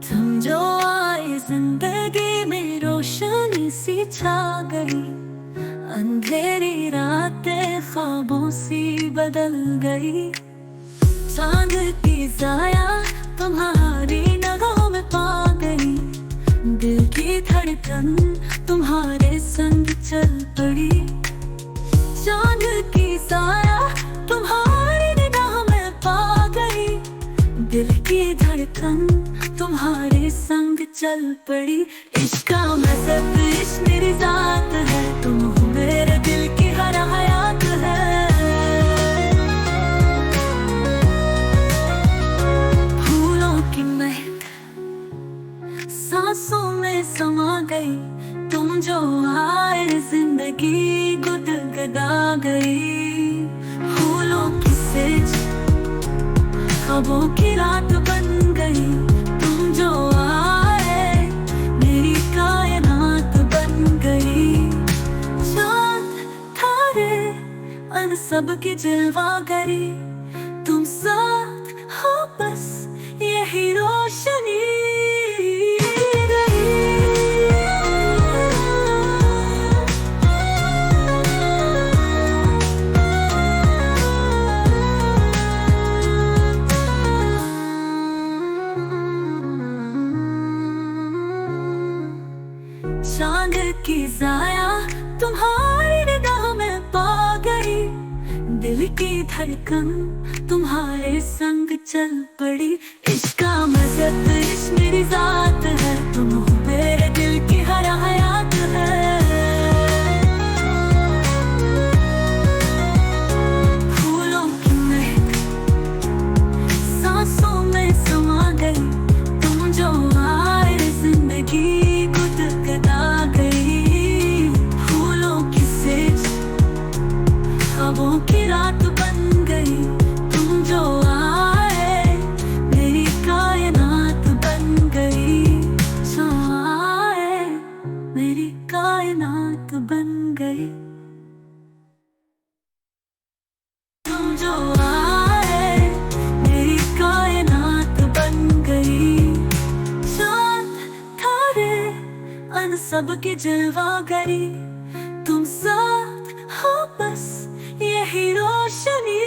तुम जो आए जिंदगी में रोशनी सी छा गई, अंधेरी रातें ख्वाबों सी बदल गई। चांद की साया तुम्हारी नगाहों में पा गई, दिल की धड़कन तुम्हारे संग चल पड़ी। चांद की साया तुम्हारी निगाहों में पा गई, दिल की धड़कन तुम्हारे संग चल पड़ी। इश्क का मज़हब इश्क मेरी जात है, तुम हो मेरे दिल की हर हयात है। फूलों की महक सांसों में समा गई, तुम जो आए जिंदगी गुदगुदा गई। फूलों की सेज ख्वाबों की रात बन गई, तुम जो आए मेरी कायनात बन गई। चांद तारे अन सब की जलवागरी, तुम साथ हो बस यही रोशनी। चांद की साया तुम्हारी निगाह में पा गई, दिल की धड़कन तुम्हारे संग चल पड़ी। इश्क का मज़हब इश्क मेरी जात है, तुम हो मेरे दिल की हर हयात है। फूलों की महक सांसों में समा गई, तुम जो आए जिंदगी गुदगुदा गई। फूलों की सेज ख्वाबों की रात बन गई, तुम जो आए मेरी कायनात बन गई। जो आए मेरी कायनात बन गई, तुम जो आए मेरी कायनात बन गई। चांद तारे अन सब की जलवागरी, तुम साथ हो बस यही रोशनी।